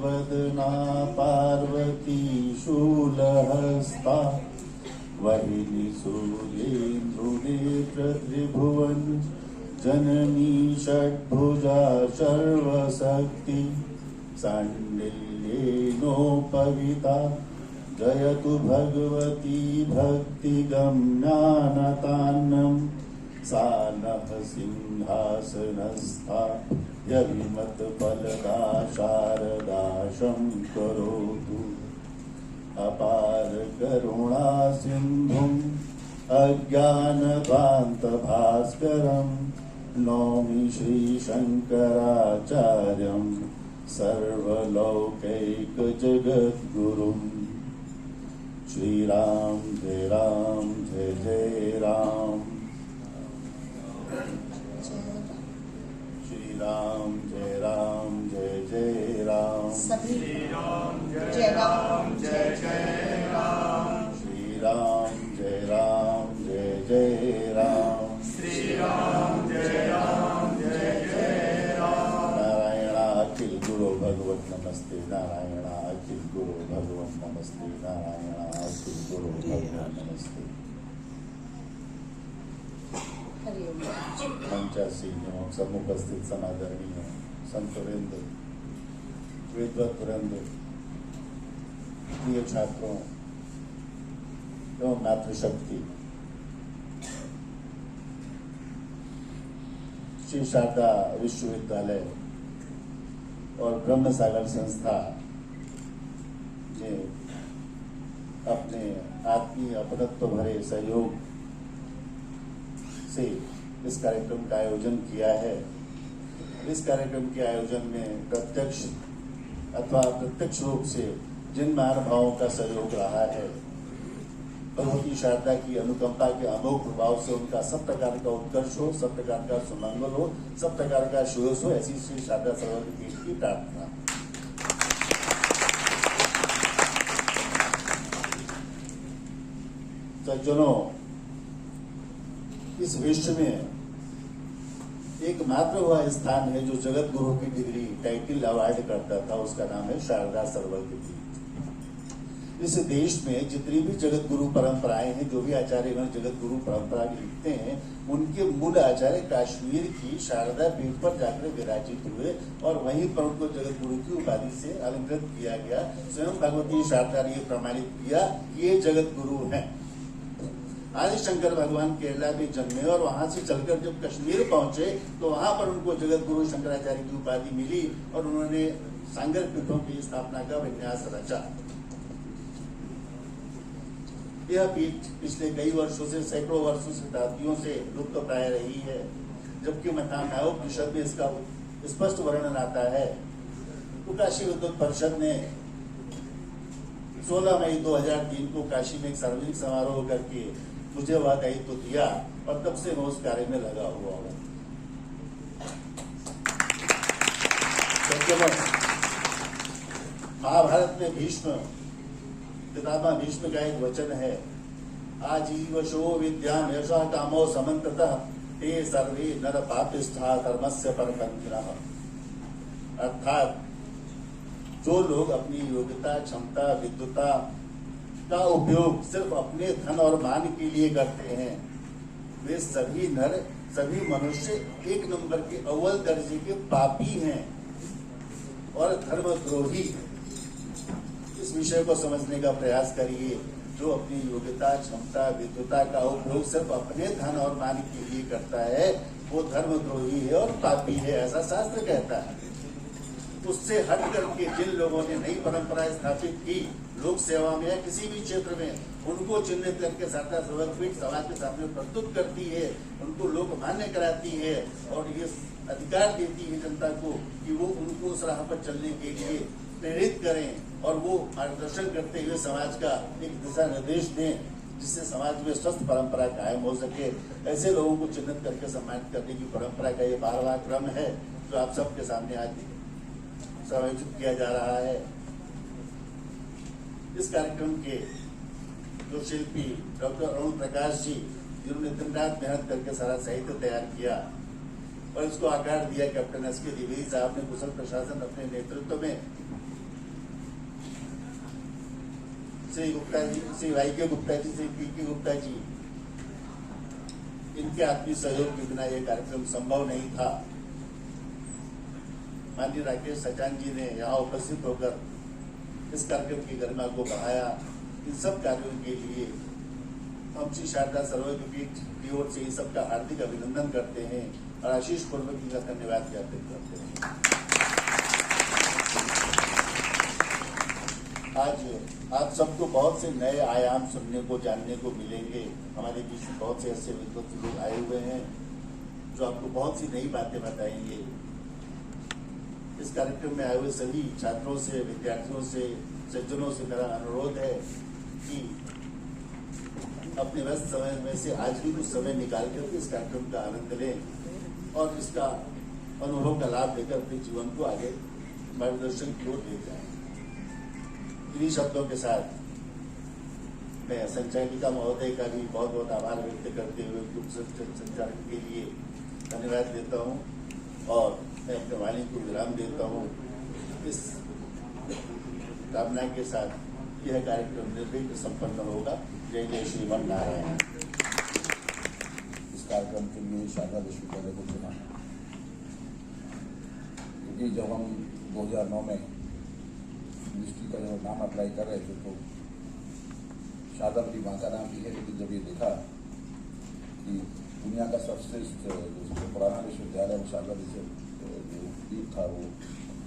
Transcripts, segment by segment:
वदना पार्वती शूलहस्ता वहिनी सूर्येन्दुनेत्र त्रिभुवन जननी षड्भुजा सर्वशक्ति सांडिल्येनोपविता जयतु भगवती भक्तिगम्यानतान्नं सा नः सिंहासनस्था यविमतफलदा शारदा शङ्करोतु अपार करुणा सिन्धुम् अज्ञानध्वान्तभास्करं नौमि श्रीशङ्कराचार्यं सर्वलौकैकजगद्गुरुम् श्रीराम जय जय राम श्री राम जय जय राम सभी जय राम जय जय राम श्री राम जय जय राम श्री राम जय जय राम नारायणाखिल गुरु भगवत नमस्ते नारायणाखिल गुरु भगवत नमस्ते नारायणाखिल गुरु भगवत नमस्ते मंचासीनों समुपस्थित समादरणीय संतवृंद विद्वत वृंद प्रिय छात्रों एवं मातृशक्ति श्री शारदा विश्वविद्यालय और ब्रह्म सागर संस्था ने अपने आत्मीय अपनत्व भरे सहयोग से इस कार्यक्रम का आयोजन किया है। इस कार्यक्रम के आयोजन में प्रत्यक्ष अथवा अप्रत्यक्ष रूप से जिन महानुभावों का सहयोग रहा है भगवती शारदा की अनुकंपा के अमोघ प्रभाव से उनका सब प्रकार का उत्कर्ष हो, सब प्रकार का सुमंगल हो, सब प्रकार का श्रेयस हो, ऐसी श्री शारदा सरस्वती पीठ की प्रार्थना। सज्जनों, इस विश्व में एकमात्र वह स्थान है जो जगत गुरु की डिग्री टाइटल अवार्ड करता था, उसका नाम है शारदा सरस्वती पीठ। इस देश में जितनी भी जगत गुरु परंपराएं हैं, जो भी आचार्यगण जगत गुरु परंपरा लिखते हैं, उनके मूल आचार्य काश्मीर की शारदा पीठ पर जाकर विराजित हुए और वहीं पर उनको जगत गुरु की उपाधि से अलंकृत किया गया। स्वयं भगवती शारदा ने प्रमाणित किया कि ये जगत गुरु हैं। आदि शंकर भगवान केरला में जन्मे और वहां से चलकर जब कश्मीर पहुंचे तो वहां पर उनको जगत गुरु शंकराचार्य की उपाधि मिली और उन्होंने सांगर पीठों की स्थापना का विन्यास रचा। यह पीठ पिछले कई वर्षों से, सैकड़ों वर्षों से, शताब्दियों से लुप्त प्राय रही है, जबकि महाउपनिषद में इसका स्पष्ट वर्णन आता है। तो काशी विद्वत परिषद ने 16 मई 2003 को काशी में एक सार्वजनिक समारोह करके मुझे वह दायित्व दिया और तब से मैं उस कार्य में लगा हुआ हूं। महाभारत में भीष्म, पितामह भीष्म का एक वचन है, आजीवशो विद्याम यशः कामो समन्ततः ते सर्वे नर पापिष्ठा धर्मस्य परपन्थिनः। अर्थात जो लोग अपनी योग्यता, क्षमता, विद्वता का उपयोग सिर्फ अपने धन और मान के लिए करते हैं, वे सभी नर, सभी मनुष्य एक नंबर के अव्वल दर्जे के पापी हैं और धर्मद्रोही। इस विषय को समझने का प्रयास करिए। जो अपनी योग्यता, क्षमता, विद्वता का उपयोग सिर्फ अपने धन और मान के लिए करता है, वो धर्मद्रोही है और पापी है, ऐसा शास्त्र कहता है। उससे हट करके जिन लोगों ने नई परंपरा स्थापित की लोक सेवा में या किसी भी क्षेत्र में, उनको चिन्हित करके शारदा सरस्वती पीठ समाज के सामने प्रस्तुत करती है, उनको लोक मान्य कराती है और ये अधिकार देती है जनता को कि वो उनको उस राह पर चलने के लिए प्रेरित करें और वो मार्गदर्शन करते हुए समाज का एक दिशा निर्देश दें, जिससे समाज में स्वस्थ परंपरा कायम हो सके। ऐसे लोगों को चिन्हित करके सम्मानित करने की परंपरा का ये 12वां क्रम है जो आप सबके सामने आज आयोजित किया जा रहा है। इस कार्यक्रम के जो शिल्पी डॉक्टर अरुण प्रकाश जी, जिन्होंने दिन रात मेहनत करके सारा साहित्य तैयार किया और इसको आकार दिया, कैप्टन एस के द्विवेदी साहब ने कुशल प्रशासन अपने नेतृत्व में श्री गुप्ता जी, श्री वाईके गुप्ता जी, श्री पी गुप्ता जी, इनके आत्मीय सहयोग के बिना यह कार्यक्रम संभव नहीं था। माननीय राकेश सचान जी ने यहाँ उपस्थित होकर इस कार्यक्रम की गरिमा को बढ़ाया। इन सब कार्यों के लिए हम श्री शारदा सर्वज्ञ पीठ की ओर से इन सबका हार्दिक अभिनंदन करते हैं और आशीष पूर्वक इनका धन्यवाद ज्ञापित करते हैं। आज आप सबको बहुत से नए आयाम सुनने को, जानने को मिलेंगे। हमारे बीच में बहुत से ऐसे विद्वान लोग आए हुए हैं जो आपको बहुत सी नई बातें बताएंगे। इस कार्यक्रम में आए हुए सभी छात्रों से, विद्यार्थियों से, सज्जनों से मेरा अनुरोध है कि अपने व्यस्त समय में से आज भी कुछ समय निकाल कर इस कार्यक्रम का आनंद लें और इसका अनुभव का लाभ लेकर अपने जीवन को आगे मार्गदर्शन की ओर ले जाएं। इन्हीं शब्दों के साथ मैं संचालिका महोदय का भी बहुत बहुत आभार व्यक्त करते हुए ग्रुप संचालन के लिए धन्यवाद देता हूँ और मैं अपने वाणी को विराम देता हूँ। इस कामना के साथ यह कार्यक्रम निर्विघ्न संपन्न होगा। जय जय श्रीमन नारायण। इस कार्यक्रम के लिए शारदा विश्वविद्यालय को चुना क्योंकि जब हम 2009 में यूनिवर्सिटी का जो नाम अप्लाई कर रहे थे तो शारदा मेरी माँ का नाम भी है, लेकिन जब ये देखा कि दुनिया का सर्वश्रेष्ठ जो पुराना विश्वविद्यालय वो शारदा विश्वविद्यालय था वो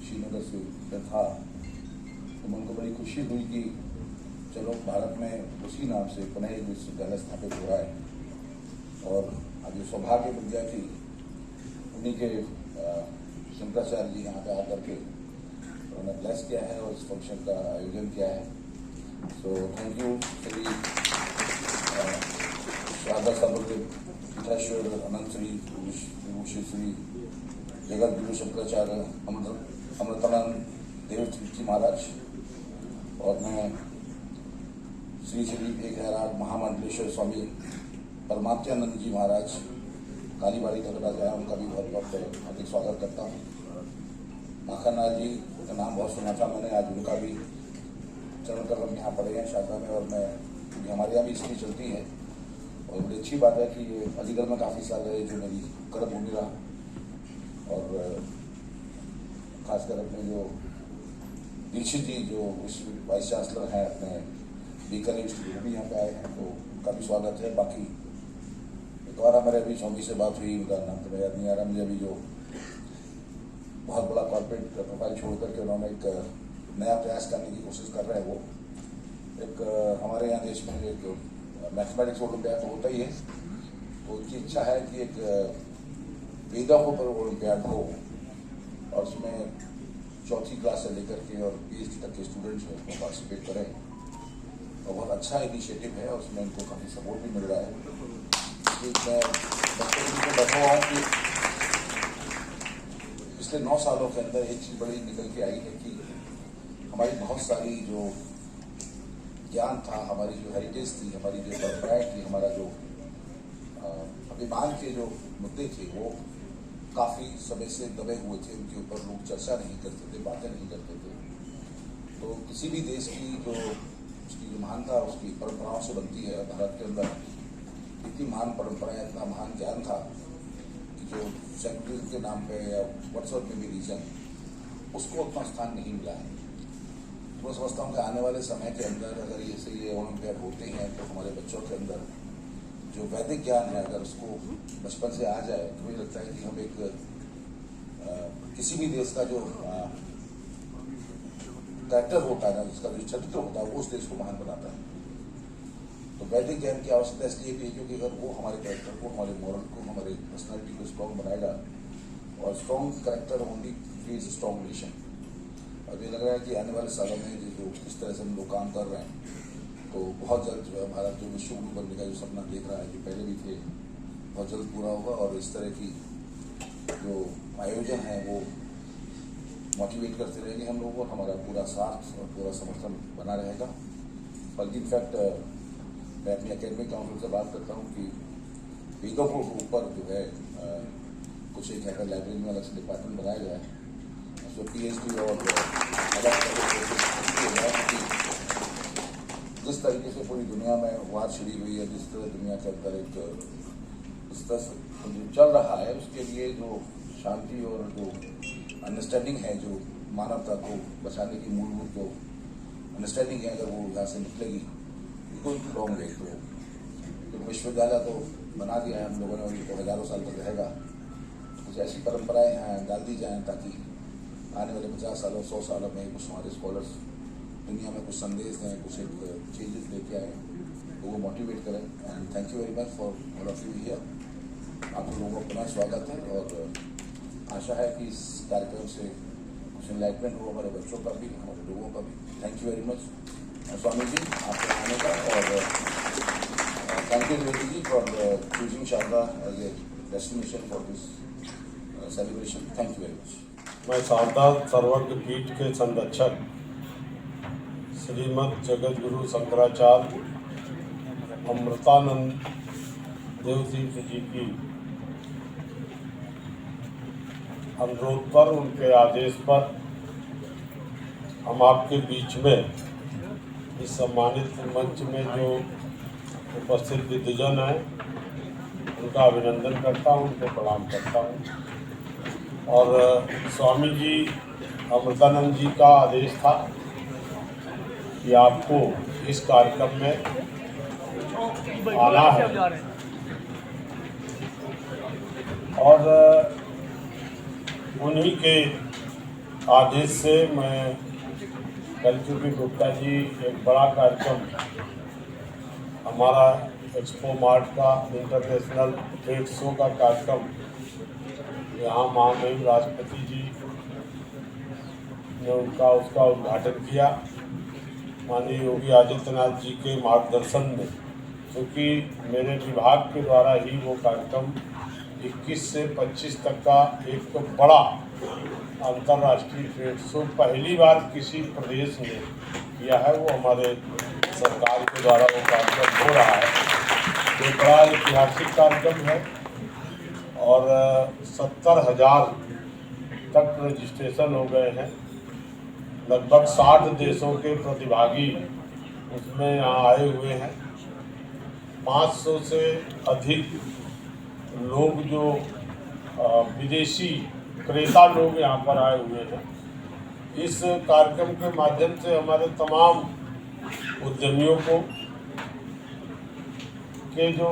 श्रीनगर से था, तो मन को बड़ी खुशी हुई कि चलो भारत में उसी नाम से पुनः एक विश्वविद्यालय स्थापित हो रहा है। और आज जो सौभाग्य मिल गया कि उन्हीं के शंकराचार्य जी यहाँ पे आकर के उन्होंने ब्लेस किया है और इस फंक्शन का आयोजन किया है। So thank you Shri Sharada Sarvagya Peethashwar अनंत श्री जगत गुरु शंकराचार्य अमृतानंद देव जी महाराज और मैं श्री श्री एक हज़ार महामंडलेश्वर स्वामी परमात्मानंद जी महाराज कालीबाड़ी नगराज आया, उनका भी बहुत बहुत हार्दिक स्वागत करता हूँ। माखनलाल जी का नाम बहुत सुना था मैंने, आज उनका भी चरण कदम यहाँ पड़े हैं शारदा में और मैं क्योंकि हमारे यहाँ भी इसलिए चलती है और बड़ी अच्छी बात है कि ये अलीगढ़ में काफ़ी साल रहे जो मेरी कर्मभूमि रहा और खासकर अपने जो दीक्षित जी जो वाइस चांसलर हैं अपने बीकर इंस्टीट्यूट भी यहाँ पे आए हैं, तो उनका भी स्वागत है। बाकी एक और हमारे अभी स्वामी से बात हुई, उनका नाम तो याद नहीं आ रहा मुझे अभी, जो बहुत बड़ा कॉर्पोरेट प्रोफाइल छोड़ करके उन्होंने एक नया प्रयास करने की कोशिश कर रहे हैं। वो एक हमारे यहाँ देश में एक मैथमेटिक्स ओलंपियाड तो होता ही है, तो उनकी इच्छा है कि एक वेदाओं पर ओलंपियाड हो और उसमें चौथी क्लास से लेकर के और PhD तक के स्टूडेंट्स जो उसमें पार्टिसिपेट करें। और बहुत अच्छा इनिशिएटिव है और उसमें उनको काफ़ी सपोर्ट भी मिल रहा है। मैं बच्चों को बैठा हुआ हूँ कि पिछले 9 सालों के अंदर एक चीज़ बड़ी निकल के आई है कि हमारी बहुत सारी जो ज्ञान था, हमारी जो हेरिटेज थी, हमारी जो परंपराएं थी, हमारा जो अभिमान के जो मुद्दे थे वो काफ़ी समय से दबे हुए थे, उनके ऊपर लोग चर्चा नहीं करते थे, बातें नहीं करते थे। तो किसी भी देश की जो उसकी जो महानता उसकी परंपराओं से बनती है। भारत के अंदर इतनी महान परंपराएं, इतना महान ज्ञान था कि जो सेक्युलरिज्म के नाम पे या व्हाट्सएप में भी रीजन उसको उतना स्थान नहीं मिला है। तो मैं समझता हूँ कि आने वाले समय के अंदर अगर ये ओलंपियाड होते हैं तो हमारे बच्चों के अंदर जो वैदिक ज्ञान है अगर उसको बचपन से आ जाए तो मुझे लगता है कि हम एक किसी भी देश का जो कैरेक्टर होता है ना, जिसका जो चरित्र होता है वो उस देश को महान बनाता है। तो वैदिक ज्ञान की आवश्यकता इसलिए भी है क्योंकि अगर वो हमारे कैरेक्टर को, हमारे मॉरल को, हमारे पर्सनैलिटी को स्ट्रॉन्ग बनाएगा और strong character only creates strong nation. अब ये लग रहा है कि आने वाले सालों में जो इस तरह से हम लोग काम कर रहे हैं तो बहुत जल्द जो है भारत जो विश्व गुरु बनने का जो सपना देख रहा है, जो पहले भी थे, बहुत जल्द पूरा होगा और इस तरह की जो आयोजन है वो मोटिवेट करते रहेंगे हम लोगों को, हमारा पूरा साथ और पूरा समर्थन बना रहेगा। बल्कि इनफैक्ट मैं अपनी एकेडमिक काउंसिल से बात करता हूँ कि वेदों के ऊपर जो है कुछ एक यहाँ लाइब्रेरी में अलग से डिपार्टमेंट बनाया गया है, उसमें PhD और अलग जिस तरीके से पूरी दुनिया में वार छिड़ी हुई है, जिस तरह दुनिया के अंदर एक इस तरह से जो चल रहा है, उसके लिए जो शांति और जो अंडरस्टैंडिंग है, जो मानवता को बचाने की मूलभूत जो अंडरस्टैंडिंग है, अगर वो यहाँ से निकलेगी कोई लॉन्ग वे। तो विश्वविद्यालय तो बना दिया है हम लोगों ने, और ये तो हजारों साल तक रहेगा। कुछ ऐसी परंपराएं यहाँ डाल दी जाएँ ताकि आने वाले 50 सालों 100 सालों में कुछ हमारे स्कॉलर्स दुनिया में कुछ संदेश दें, कुछ एक चेंजेस लेके आए, तो वो मोटिवेट करें। And thank you very much for all of you here. आप लोगों का पुनः स्वागत है और आशा है कि इस कार्यक्रम से कुछ एनलाइटमेंट हो हमारे बच्चों का भी, हमारे लोगों का भी। Thank you very much Swami ji आपके आने का, और thank you Dwivedi ji for choosing Sharada as a destination for this celebration. Thank you very much. मैं शारदा सर्वज्ञ पीठ के संरक्षक श्रीमद जगत गुरु शंकराचार्य अमृतानंद देवतीर्थ जी की अनुरोध पर, उनके आदेश पर हम आपके बीच में इस सम्मानित मंच में जो उपस्थित विद्वजन हैं उनका अभिनंदन करता हूं, उनको प्रणाम करता हूं। और स्वामी जी अमृतानंद जी का आदेश था कि आपको इस कार्यक्रम में आना है, और उन्हीं के आदेश से मैं कल, चूँकि गुप्ता जी एक बड़ा कार्यक्रम हमारा एक्सपो मार्ट का इंटरनेशनल ट्रेड शो का कार्यक्रम यहाँ महामहिम राष्ट्रपति जी ने उसका उद्घाटन किया माननीय योगी आदित्यनाथ जी के मार्गदर्शन में, क्योंकि मेरे विभाग के द्वारा ही वो कार्यक्रम 21 से 25 तक का एक बड़ा अंतर्राष्ट्रीय ट्रेड शो पहली बार किसी प्रदेश में किया है। वो हमारे सरकार के द्वारा वो कार्यक्रम हो रहा है। ये बड़ा ऐतिहासिक कार्यक्रम है और 70,000 तक रजिस्ट्रेशन हो गए हैं। लगभग 60 देशों के प्रतिभागी उसमें यहाँ आए हुए हैं। 500 से अधिक लोग जो विदेशी क्रेता लोग यहाँ पर आए हुए हैं। इस कार्यक्रम के माध्यम से हमारे तमाम उद्यमियों को के जो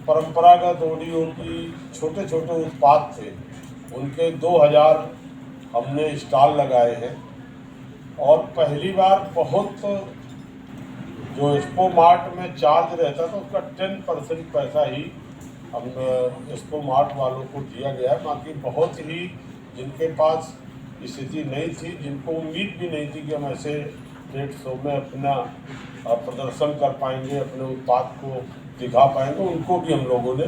परंपरागत ऑडियो की छोटे छोटे उत्पाद थे, उनके 2000 हमने स्टॉल लगाए हैं। और पहली बार बहुत जो एक्सपो मार्ट में चार्ज रहता था उसका 10% पैसा ही हम एक्सपो मार्ट वालों को दिया गया है। बाकी बहुत ही जिनके पास स्थिति नहीं थी, जिनको उम्मीद भी नहीं थी कि हम ऐसे ट्रेड शो में अपना प्रदर्शन कर पाएंगे, अपने उत्पाद को दिखा पाएंगे, उनको भी हम लोगों ने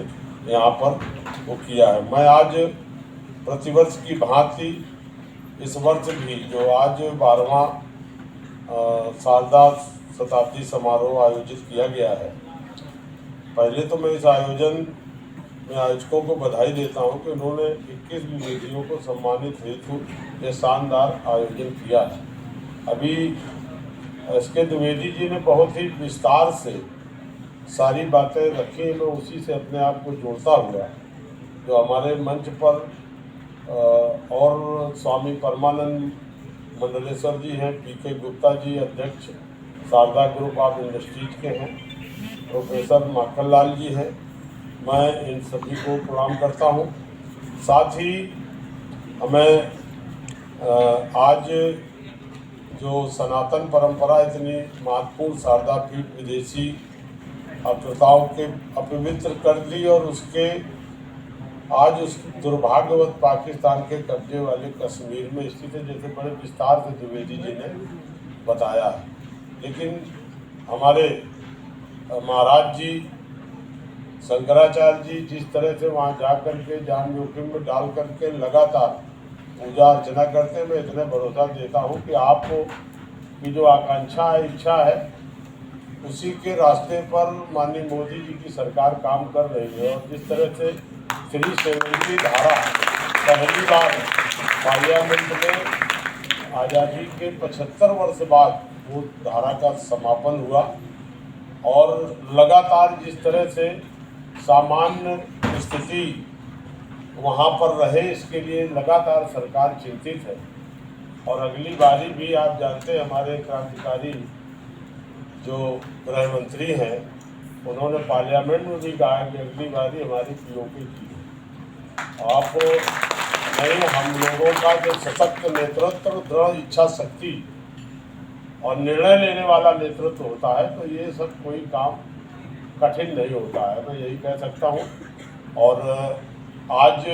यहाँ पर वो किया है। मैं आज प्रतिवर्ष की भांति इस वर्ष भी जो आज 12वां शारदा शताब्दी समारोह आयोजित किया गया है, पहले तो मैं इस आयोजन में आयोजकों को बधाई देता हूं कि उन्होंने 21 विभूतियों को सम्मानित हेतु ये शानदार आयोजन किया है। अभी SK द्विवेदी जी ने बहुत ही विस्तार से सारी बातें रखी, मैं उसी से अपने आप को जोड़ता हुआ जो हमारे मंच पर और स्वामी परमानंद मंडलेश्वर जी हैं, PK गुप्ता जी अध्यक्ष शारदा ग्रुप ऑफ इंडस्ट्रीज के हैं, प्रोफेसर माखन लाल जी हैं, मैं इन सभी को प्रणाम करता हूं। साथ ही हमें आज जो सनातन परंपरा इतनी महत्वपूर्ण शारदा पीठ विदेशी अप्रताओं के अपवित्र कर दी और उसके आज उस दुर्भाग्यवत पाकिस्तान के कब्जे वाले कश्मीर में स्थित है, जैसे बड़े विस्तार से द्विवेदी जी ने बताया है। लेकिन हमारे महाराज जी शंकराचार्य जी जिस तरह से वहाँ जा कर के जान जोखिम में डाल करके लगातार पूजा अर्चना करते हैं, मैं इतना भरोसा देता हूँ कि आपको की जो आकांक्षा है, इच्छा है, उसी के रास्ते पर माननीय मोदी जी की सरकार काम कर रही है। और जिस तरह से 370 धारा पहली बार पार्लियामेंट में आज़ादी के 75 वर्ष बाद वो धारा का समापन हुआ, और लगातार जिस तरह से सामान्य स्थिति वहाँ पर रहे, इसके लिए लगातार सरकार चिंतित है। और अगली बारी भी आप जानते हैं हमारे क्रांतिकारी जो गृह मंत्री हैं, उन्होंने पार्लियामेंट में भी कहा कि अगली बारी हमारी पीओके की है। आप नहीं, हम लोगों का जो सशक्त नेतृत्व, दृढ़ इच्छा शक्ति और निर्णय लेने वाला नेतृत्व होता है, तो ये सब कोई काम कठिन नहीं होता है, मैं यही कह सकता हूँ। और आज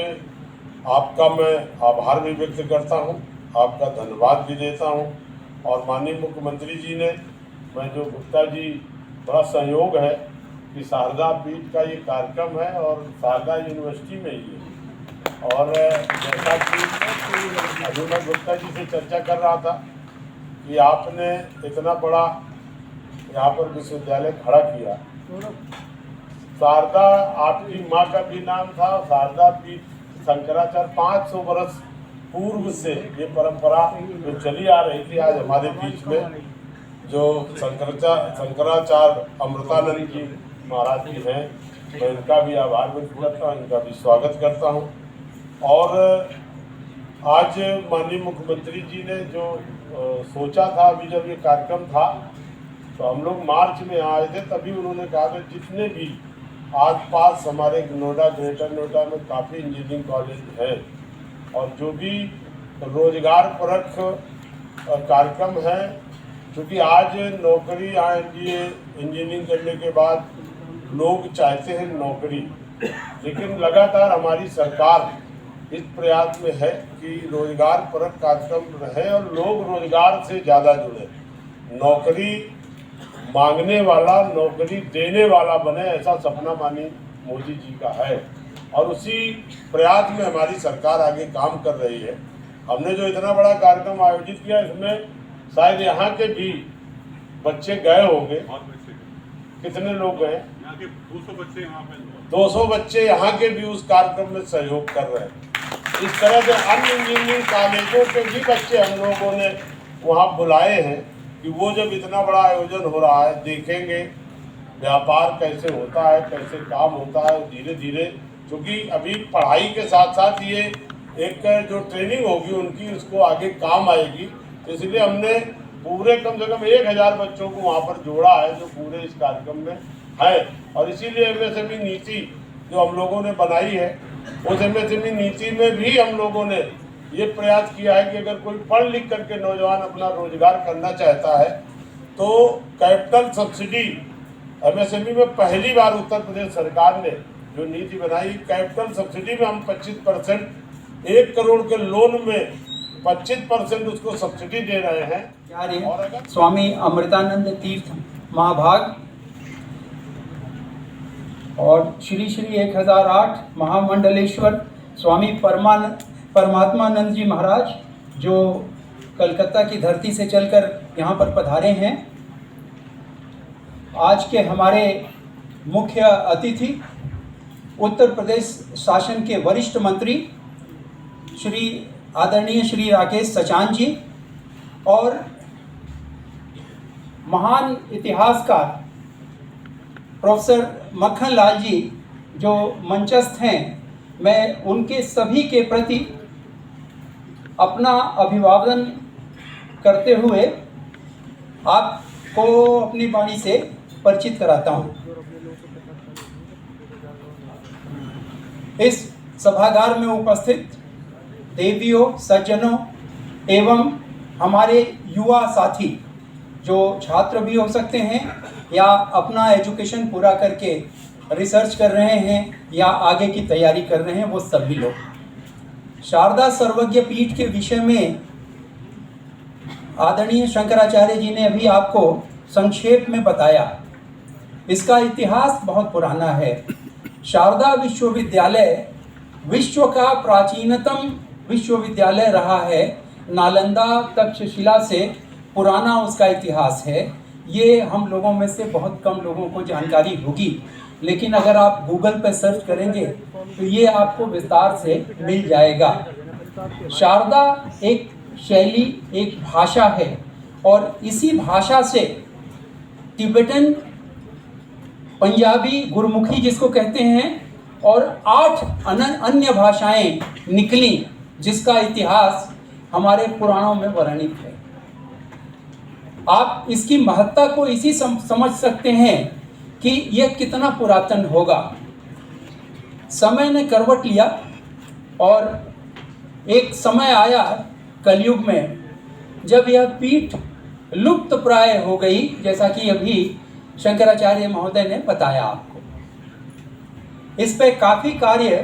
आपका मैं आभार भी व्यक्त करता हूँ, आपका धन्यवाद भी देता हूँ। और माननीय मुख्यमंत्री जी ने, मैं जो गुप्ता जी, बड़ा सहयोग है कि शारदा पीठ का ये कार्यक्रम है और शारदा यूनिवर्सिटी में ही है। और जैसा कि अभी मैं गुप्ता जी से चर्चा कर रहा था कि आपने इतना बड़ा यहाँ पर विश्वविद्यालय खड़ा किया, शारदा आपकी माँ का भी नाम था, शारदा पीठ शंकराचार्य 500 वर्ष पूर्व से ये परंपरा जो चली आ रही थी, आज हमारे बीच में जो शंकराचार्य अमृतानंद जी महाराज जी हैं, मैं इनका भी आभार व्यक्त करता हूँ, इनका भी स्वागत करता हूँ। और आज माननीय मुख्यमंत्री जी ने जो सोचा था, अभी जब ये कार्यक्रम था तो हम लोग मार्च में आए थे, तभी उन्होंने कहा कि जितने भी आसपास हमारे नोएडा, ग्रेटर नोएडा में काफ़ी इंजीनियरिंग कॉलेज हैं और जो भी रोजगार परक कार्यक्रम है, क्योंकि आज नौकरी, एमबीए इंजीनियरिंग करने के बाद लोग चाहते हैं नौकरी, लेकिन लगातार हमारी सरकार इस प्रयास में है कि रोजगार परक कार्यक्रम रहे और लोग रोजगार से ज़्यादा जुड़े, नौकरी मांगने वाला, नौकरी देने वाला बने, ऐसा सपना माननीय मोदी जी का है। और उसी प्रयास में हमारी सरकार आगे काम कर रही है। हमने जो इतना बड़ा कार्यक्रम आयोजित किया, इसमें शायद यहाँ के भी बच्चे गए होंगे। कितने लोग गए? यहाँ के 200 बच्चे, यहाँ पे 200 बच्चे यहाँ के भी उस कार्यक्रम में सहयोग कर रहे हैं। इस तरह से अन्य इंजीनियरिंग कॉलेजों के भी बच्चे हम लोगों ने वहाँ बुलाए हैं कि वो जब इतना बड़ा आयोजन हो रहा है, देखेंगे व्यापार कैसे होता है, कैसे काम होता है धीरे धीरे, क्योंकि अभी पढ़ाई के साथ साथ ये एक जो ट्रेनिंग होगी उनकी, उसको आगे काम आएगी। तो इसलिए हमने पूरे कम से कम 1000 बच्चों को वहाँ पर जोड़ा है जो पूरे इस कार्यक्रम में है। और इसीलिए एमएसएमई नीति जो हम लोगों ने बनाई है, उस एमएसएमई नीति में भी हम लोगों ने ये प्रयास किया है कि अगर कोई पढ़ लिख करके नौजवान अपना रोजगार करना चाहता है तो कैपिटल सब्सिडी, एमएसएमई में पहली बार उत्तर प्रदेश सरकार ने जो नीति बनाई, कैपिटल सब्सिडी में हम 25%, 1 करोड़ के लोन में 25% उसको सब्सिडी दे रहे हैं। और अगर स्वामी अमृतानंद तीर्थ महाभाग और श्री श्री 1008 महामंडलेश्वर स्वामी परमात्मानंद जी महाराज, जो कलकत्ता की धरती से चलकर यहाँ पर पधारे हैं। आज के हमारे मुख्य अतिथि उत्तर प्रदेश शासन के वरिष्ठ मंत्री श्री आदरणीय श्री राकेश सचान जी और महान इतिहासकार प्रोफेसर मक्खन लाल जी जो मंचस्थ हैं, मैं उनके सभी के प्रति अपना अभिवादन करते हुए आपको अपनी वाणी से परिचित कराता हूँ। इस सभागार में उपस्थित देवियों, सज्जनों एवं हमारे युवा साथी जो छात्र भी हो सकते हैं या अपना एजुकेशन पूरा करके रिसर्च कर रहे हैं या आगे की तैयारी कर रहे हैं, वो सभी लोग, शारदा सर्वज्ञ पीठ के विषय में आदरणीय शंकराचार्य जी ने अभी आपको संक्षेप में बताया। इसका इतिहास बहुत पुराना है। शारदा विश्वविद्यालय विश्व का प्राचीनतम विश्वविद्यालय रहा है। नालंदा तक्षशिला से पुराना उसका इतिहास है। ये हम लोगों में से बहुत कम लोगों को जानकारी होगी, लेकिन अगर आप गूगल पर सर्च करेंगे तो ये आपको विस्तार से मिल जाएगा। शारदा एक शैली, एक भाषा है और इसी भाषा से तिब्बतन पंजाबी, गुरमुखी जिसको कहते हैं, और 8 अन्य भाषाएं निकली, जिसका इतिहास हमारे पुराणों में वर्णित है। आप इसकी महत्ता को इसी समझ सकते हैं कि यह कितना पुरातन होगा। समय ने करवट लिया और एक समय आया कलयुग में जब यह पीठ लुप्त प्राय हो गई, जैसा कि अभी शंकराचार्य महोदय ने बताया आपको। इस पे काफ़ी कार्य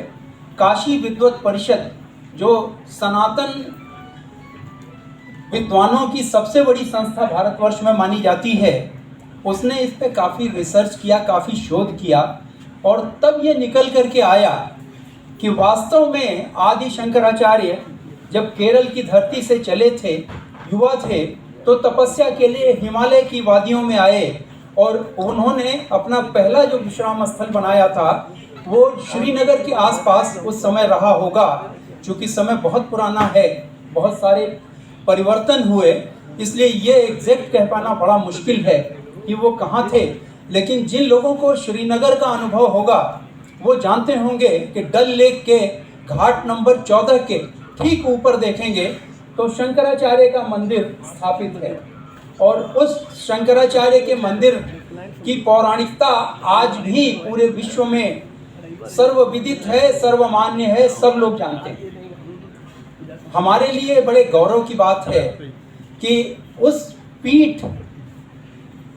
काशी विद्वत परिषद, जो सनातन विद्वानों की सबसे बड़ी संस्था भारतवर्ष में मानी जाती है, उसने इस पे काफ़ी रिसर्च किया, काफ़ी शोध किया, और तब ये निकल करके आया कि वास्तव में आदि शंकराचार्य जब केरल की धरती से चले थे, युवा थे, तो तपस्या के लिए हिमालय की वादियों में आए और उन्होंने अपना पहला जो विश्राम स्थल बनाया था वो श्रीनगर के आसपास उस समय रहा होगा। चूँकि समय बहुत पुराना है, बहुत सारे परिवर्तन हुए, इसलिए ये एग्जैक्ट कह पाना बड़ा मुश्किल है कि वो कहाँ थे। लेकिन जिन लोगों को श्रीनगर का अनुभव होगा वो जानते होंगे कि डल लेक के घाट नंबर 14 के ठीक ऊपर देखेंगे तो शंकराचार्य का मंदिर स्थापित है, और उस शंकराचार्य के मंदिर की पौराणिकता आज भी पूरे विश्व में सर्वविदित है, सर्वमान्य है, सब लोग जानते हैं। हमारे लिए बड़े गौरव की बात है कि उस पीठ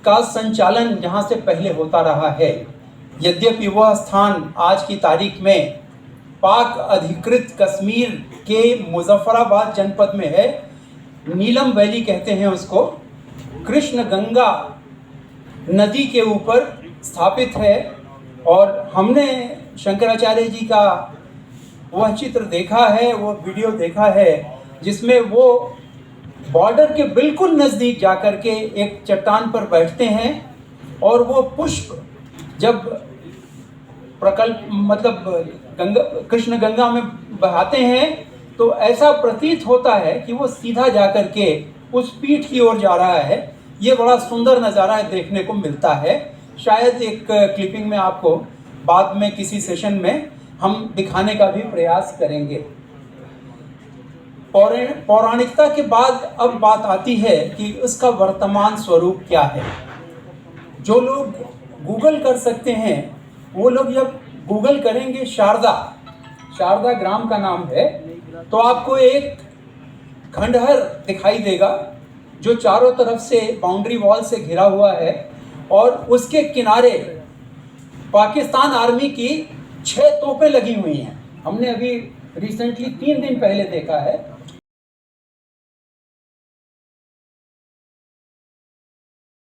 का संचालन जहाँ से पहले होता रहा है, यद्यपि वह स्थान आज की तारीख में पाक अधिकृत कश्मीर के मुजफ्फराबाद जनपद में है, नीलम वैली कहते हैं उसको, कृष्ण गंगा नदी के ऊपर स्थापित है। और हमने शंकराचार्य जी का वह चित्र देखा है, वो वीडियो देखा है, जिसमें वो बॉर्डर के बिल्कुल नज़दीक जाकर के एक चट्टान पर बैठते हैं और वो पुष्प जब कृष्ण गंगा में बहाते हैं तो ऐसा प्रतीत होता है कि वो सीधा जाकर के उस पीठ की ओर जा रहा है। ये बड़ा सुंदर नज़ारा देखने को मिलता है। शायद एक क्लिपिंग में आपको बाद में किसी सेशन में हम दिखाने का भी प्रयास करेंगे। पौराणिकता के बाद अब बात आती है कि उसका वर्तमान स्वरूप क्या है। जो लोग गूगल कर सकते हैं वो लोग जब गूगल करेंगे शारदा ग्राम का नाम है, तो आपको एक खंडहर दिखाई देगा जो चारों तरफ से बाउंड्री वॉल से घिरा हुआ है, और उसके किनारे पाकिस्तान आर्मी की 6 तोपें लगी हुई हैं। हमने अभी रिसेंटली 3 दिन पहले देखा है